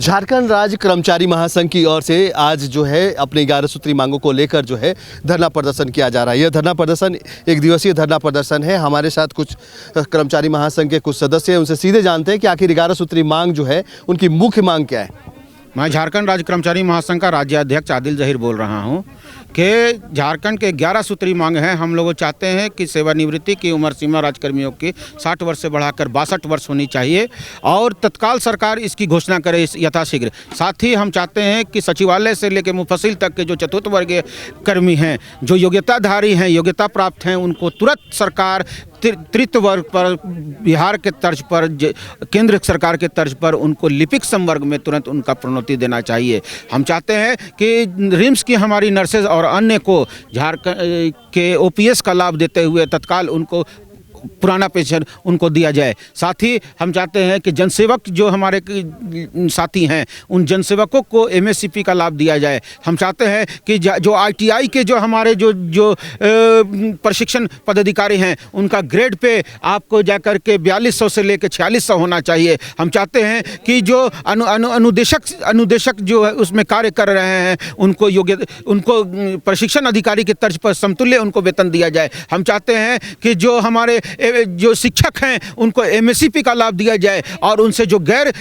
झारखंड राज्य कर्मचारी महासंघ की ओर से आज जो है अपने 11 सूत्री मांगों को लेकर जो है धरना प्रदर्शन किया जा रहा है। यह धरना प्रदर्शन एक दिवसीय धरना प्रदर्शन है। हमारे साथ कुछ कर्मचारी महासंघ के कुछ सदस्य हैं, उनसे सीधे जानते हैं कि आखिर 11 सूत्री मांग जो है उनकी मुख्य मांग क्या है। मैं झारखंड राज्य कर्मचारी महासंघ का राज्य अध्यक्ष आदिल जहीर बोल रहा हूं कि झारखंड के 11 सूत्री मांग हैं। हम लोग चाहते हैं कि सेवानिवृत्ति की उम्र सीमा राज्यकर्मियों की 60 वर्ष से बढ़ाकर 62 वर्ष होनी चाहिए और तत्काल सरकार इसकी घोषणा करे यथाशीघ्र। साथ ही हम चाहते हैं कि सचिवालय से लेकर मुफस्सिल तक के जो चतुर्थ वर्गीय कर्मी हैं, जो योग्यताधारी हैं, योग्यता प्राप्त हैं, उनको तुरंत सरकार तृतीय वर्ग पर बिहार के तर्ज पर केंद्र सरकार के तर्ज पर उनको लिपिक संवर्ग में तुरंत उनका प्रोन्नति देना चाहिए। हम चाहते हैं कि रिम्स की हमारी नर्सेज और अन्य को झारखंड के ओपीएस का लाभ देते हुए तत्काल उनको पुराना पेंशन उनको दिया जाए। साथ ही हम चाहते हैं कि जनसेवक जो हमारे साथी हैं उन जनसेवकों को एमएससीपी का लाभ दिया जाए। हम चाहते हैं कि जो आईटीआई के जो हमारे जो प्रशिक्षण पदाधिकारी हैं उनका ग्रेड पे आपको जाकर के 4200 से लेकर 4600 होना चाहिए। हम चाहते हैं कि जो अनुदेशक जो है उसमें कार्य कर रहे हैं उनको प्रशिक्षण अधिकारी के तर्ज पर समतुल्य उनको वेतन दिया जाए। हम चाहते हैं कि जो हमारे जो शिक्षक हैं उनको एमएससीपी का लाभ दिया जाए और उनसे जो गैर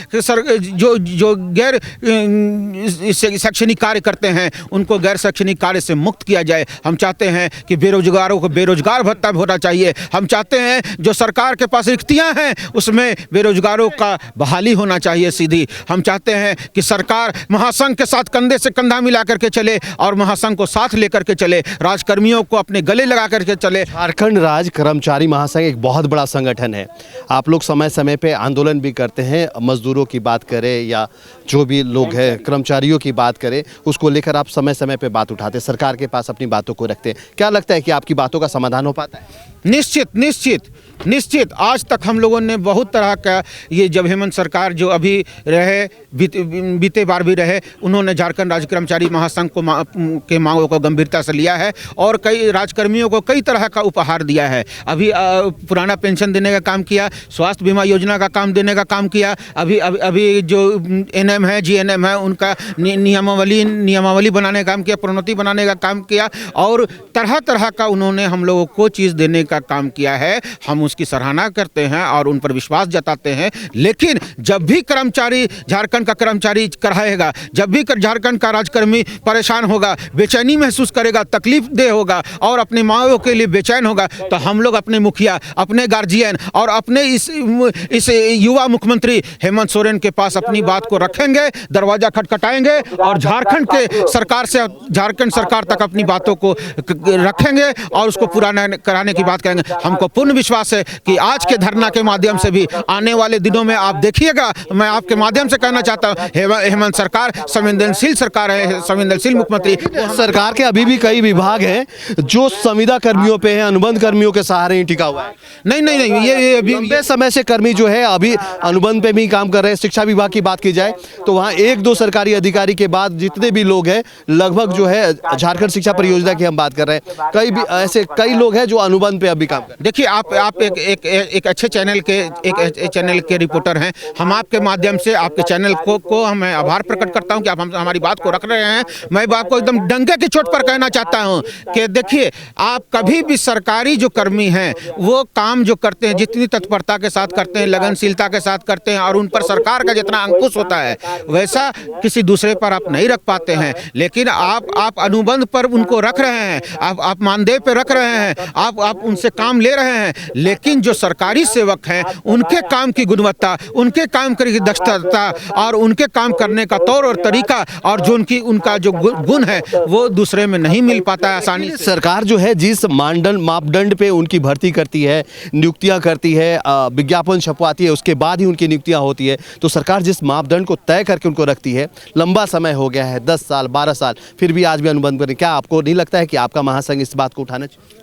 शैक्षणिक कार्य करते हैं उनको गैर शैक्षणिक कार्य से मुक्त किया जाए। हम चाहते हैं कि बेरोजगारों को बेरोजगार भत्ता होना चाहिए। हम चाहते हैं जो सरकार के पास रिक्तियां हैं उसमें बेरोजगारों का बहाली होना चाहिए सीधी। हम चाहते हैं कि सरकार महासंघ के साथ कंधे से कंधा मिला करके चले और महासंघ को साथ लेकर के चले, राजकर्मियों को अपने गले लगा करके चले। झारखंड राज्य कर्मचारी महासंघ एक बहुत बड़ा संगठन है। आप लोग समय समय पे आंदोलन भी करते हैं, मजदूरों की बात करें या जो भी लोग हैं कर्मचारियों की बात करें, उसको लेकर आप समय समय पे बात उठाते हैं, सरकार के पास अपनी बातों को रखते हैं। क्या लगता है कि आपकी बातों का समाधान हो पाता है? निश्चित आज तक हम लोगों ने बहुत तरह का ये जब हेमंत सरकार जो अभी रहे बीते बार भी रहे, उन्होंने झारखंड राज्य कर्मचारी महासंघ के मांगों को गंभीरता से लिया है और कई राजकर्मियों को कई तरह का उपहार दिया है। अभी पुराना पेंशन देने का काम किया, स्वास्थ्य बीमा योजना का काम देने का काम किया। अभी जो एनएम है, जीएनएम है, उनका नियमावली बनाने का काम किया, प्रोन्नति बनाने का काम किया और तरह तरह का उन्होंने हम लोगों को चीज़ देने का काम किया है। हम उसकी सराहना करते हैं और उन पर विश्वास जताते हैं। लेकिन जब भी कर्मचारी झारखंड का कर्मचारी कराएगा, जब भी झारखंड का राजकर्मी परेशान होगा, बेचैनी महसूस करेगा, तकलीफ दे होगा और अपने मांगों के लिए बेचैन होगा, तो हम लोग अपने मुखिया, अपने गार्जियन और अपने इस युवा मुख्यमंत्री हेमंत सोरेन के पास अपनी बात को रखेंगे, दरवाजा खटखटाएंगे और झारखंड के सरकार से झारखंड सरकार तक अपनी बातों को रखेंगे और उसको पूरा कराने की बात करेंगे। हमको पूर्ण विश्वास है कि आज के धरना के माध्यम से भी आने वाले दिनों में आप देखिएगा, मैं आपके माध्यम से कहना चाहता हूँ हेमंत सरकार संवेदनशील सरकार है, संवेदनशील मुख्यमंत्री सरकार के अभी भी कई विभाग हैं जो संविदा कर्मियों पे हैं, अनुबंध कर्मियों के सहारे ही टिका हुआ है। नहीं, ये अभी लंबे समय से कर्मी जो है अभी अनुबंध पे भी काम कर रहे हैं। शिक्षा विभाग की बात की जाए तो वहाँ 1-2 सरकारी अधिकारी के बाद जितने भी लोग हैं लगभग जो है झारखंड शिक्षा परियोजना की हम बात कर रहे हैं, कई लोग हैं जो अनुबंध पे अभी काम कर रहे हैं। देखिए आप एक अच्छे चैनल के रिपोर्टर हैं। हम आपके माध्यम से आपके चैनल को मैं आभार प्रकट करता हूं कि आप हमारी बात को रख रहे हैं। मैं बात को एकदम डंके की चोट पर कहना चाहता हूं कि देखिए, आप कभी भी सरकारी जो कर्मी हैं वो काम जो करते हैं जितनी तत्परता के साथ करते हैं, लगनशीलता के साथ करते हैं और उन पर सरकार का जितना अंकुश होता है वैसा किसी दूसरे पर आप नहीं रख पाते हैं। लेकिन आप अनुबंध पर उनको रख रहे हैं, आप मानदेय पे रख रहे हैं, आप उनसे काम ले रहे हैं। लेकिन जो सरकारी सेवक हैं उनके काम की गुणवत्ता, उनके काम करने की दक्षता और उनके काम करने का तौर और तरीका और जो उनका जो गुण है वो दूसरे में नहीं मिल पाता है आसानी से। सरकार जो है जिस मापदंड पे उनकी भर्ती करती है, नियुक्तियां करती है, विज्ञापन छपवाती है, उसके बाद ही उनकी नियुक्तियां होती है, तो सरकार जिस मापदंड को तय करके उनको रखती है, लंबा समय हो गया है 10 साल 12 साल, फिर भी आज भी अनुबंध करें। क्या आपको नहीं लगता है कि आपका महासंघ इस बात को उठाना चाहिए?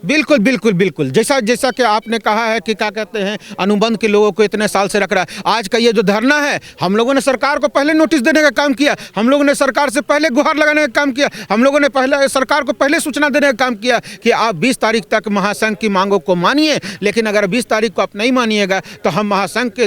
बिल्कुल जैसा कि आपने कहा है कि क्या कहते हैं अनुबंध के लोगों को इतने साल से रख रहा है। आज का ये जो धरना है, हम लोगों ने सरकार को पहले नोटिस देने का काम किया, हम लोगों ने सरकार से पहले गुहार लगाने का काम किया, हम लोगों ने पहले सरकार को पहले सूचना देने का काम किया कि आप 20 तारीख तक महासंघ की मांगों को मानिए। लेकिन अगर 20 तारीख को आप नहीं मानिएगा तो हम महासंघ के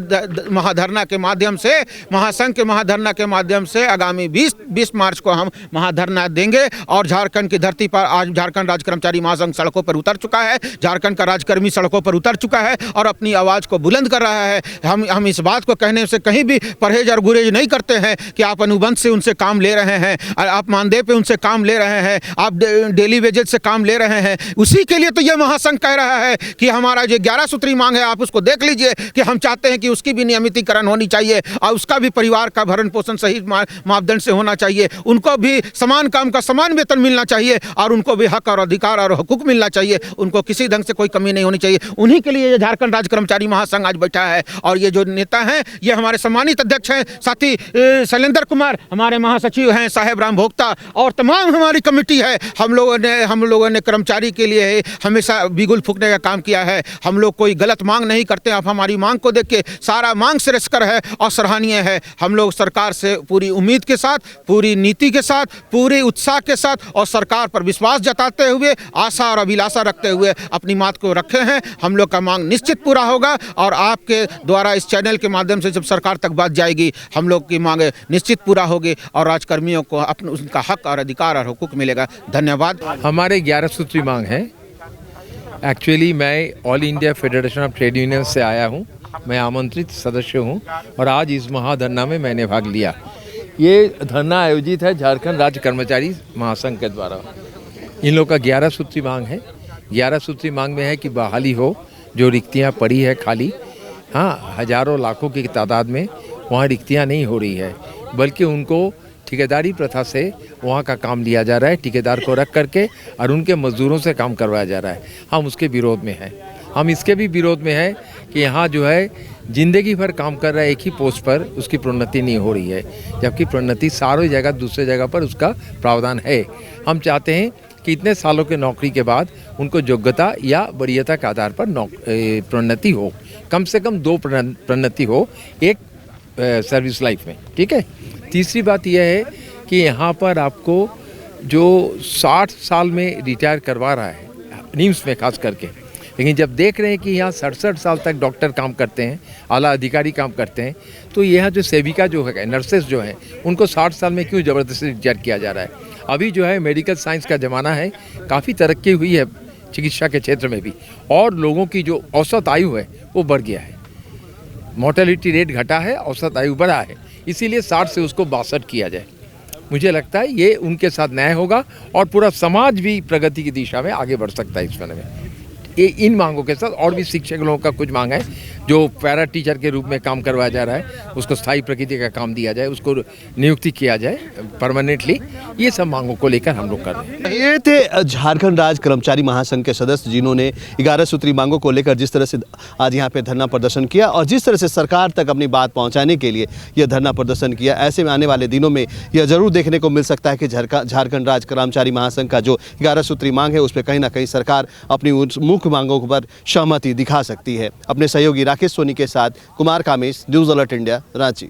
महाधरना के माध्यम से महाधरना महाधरना के माध्यम से आगामी 20 मार्च को हम महाधरना देंगे। और झारखंड की धरती पर आज झारखंड राज्य कर्मचारी महासंघ सड़कों पर उतर चुका है, झारखंड का राजकर्मी सड़कों पर उतर चुका है और अपनी आवाज़ को बुलंद कर रहा है। हम इस बात को कहने से कहीं भी परहेज और गुरेज नहीं करते हैं कि आप अनुबंध से उनसे काम ले रहे हैं, आप मानदेय पे उनसे काम ले रहे हैं, आप डेली वेजेज से काम ले रहे हैं। उसी के लिए तो यह महासंघ कह रहा है कि हमारा जो 11 सूत्री मांग है आप उसको देख लीजिए कि हम चाहते हैं कि उसकी भी नियमितीकरण होनी चाहिए और उसका भी परिवार का भरण पोषण सही मापदंड से होना चाहिए, उनको भी समान काम का समान वेतन मिलना चाहिए और उनको भी हक और अधिकार और हुकूक मिलना चाहिए, उनको किसी ढंग से कोई कमी नहीं होनी चाहिए। उन्हीं के लिए झारखंड राज्य कर्मचारी महासंघ आज बैठा है। और ये जो नेता हैं ये हमारे सम्मानित अध्यक्ष हैं साथी शैलेंद्र कुमार, हमारे महासचिव हैं साहेब राम भोक्ता और तमाम हमारी कमेटी है। हम लोगों ने कर्मचारी के लिए हमेशा बिगुल फूंकने का काम किया है। हम लोग कोई गलत मांग नहीं करते। आप हमारी मांग को देख के सारा मांग श्रेयस्कर है और सराहनीय है। हम लोग सरकार से पूरी उम्मीद के साथ, पूरी नीति के साथ, पूरे उत्साह के साथ और सरकार पर विश्वास जताते हुए, आशा और अभिलाषा रखते हुए अपनी बात को रखे हैं। हम लोग का मांग निश्चित पूरा होगा और आपके द्वारा इस चैनल के माध्यम से जब सरकार तक बात जाएगी हम लोग की मांग निश्चित पूरा होगी और राजकर्मियों को अपना उनका हक और अधिकार और हुकूक मिलेगा। धन्यवाद। हमारे 11 सूत्री मांग है। एक्चुअली मैं all India federation of trade union से आया हूँ, मैं आमंत्रित सदस्य हूँ और आज इस महाधरना में मैंने भाग लिया। ये धरना आयोजित है झारखंड राज्य कर्मचारी महासंघ के द्वारा। इन लोग का 11 सूत्री मांग है। 11 सूत्री मांग में है कि बहाली हो, जो रिक्तियाँ पड़ी है खाली, हाँ हजारों लाखों की तादाद में वहाँ रिक्तियाँ नहीं हो रही है, बल्कि उनको ठेकेदारी प्रथा से वहाँ का काम लिया जा रहा है, ठेकेदार को रख करके और उनके मजदूरों से काम करवाया जा रहा है। हम उसके विरोध में हैं। हम इसके भी विरोध में हैं कि यहाँ जो है ज़िंदगी भर काम कर रहा है एक ही पोस्ट पर, उसकी प्रोन्नति नहीं हो रही है, जबकि प्रोन्नति सारी जगह दूसरे जगह पर उसका प्रावधान है। हम चाहते हैं कि इतने सालों के नौकरी के बाद उनको योग्यता या वरीयता के आधार पर प्रोन्नति हो, कम से कम 2 प्रोन्नति हो एक सर्विस लाइफ में, ठीक है। तीसरी बात यह है कि यहाँ पर आपको जो 60 साल में रिटायर करवा रहा है निम्स में खास करके, लेकिन जब देख रहे हैं कि यहाँ 67 साल तक डॉक्टर काम करते हैं, आला अधिकारी काम करते हैं, तो यहाँ जो सेविका जो है, नर्सेस जो हैं, उनको 60 साल में क्यों ज़बरदस्ती रिटायर किया जा रहा है। अभी जो है मेडिकल साइंस का ज़माना है, काफ़ी तरक्की हुई है चिकित्सा के क्षेत्र में भी और लोगों की जो औसत आयु है वो बढ़ गया है, मोर्टेलिटी रेट घटा है, औसत आयु बढ़ा है, इसीलिए 60 से उसको 62 किया जाए। मुझे लगता है ये उनके साथ न्याय होगा और पूरा समाज भी प्रगति की दिशा में आगे बढ़ सकता है इस बारे में। इन मांगों के साथ और भी शिक्षक लोगों का कुछ मांग है, जो पैरा टीचर के रूप में काम करवाया जा रहा है उसको स्थायी प्रकृति का काम दिया जाए, उसको नियुक्ति किया जाए परमानेंटली। ये सब मांगों को लेकर हम लोग कर रहे हैं। ये थे झारखंड राज्य कर्मचारी महासंघ के सदस्य जिन्होंने 11 सूत्री मांगों को लेकर जिस तरह से आज यहाँ पे धरना प्रदर्शन किया और जिस तरह से सरकार तक अपनी बात पहुँचाने के लिए यह धरना प्रदर्शन किया। ऐसे में आने वाले दिनों में यह जरूर देखने को मिल सकता है कि झारखंड राज्य कर्मचारी महासंघ का जो 11 सूत्री मांग है उस पर कहीं ना कहीं सरकार अपनी मुख्य मांगों पर सहमति दिखा सकती है। अपने सहयोगी राकेश सोनी के साथ Kumar Kamesh, news alert India, Ranchi.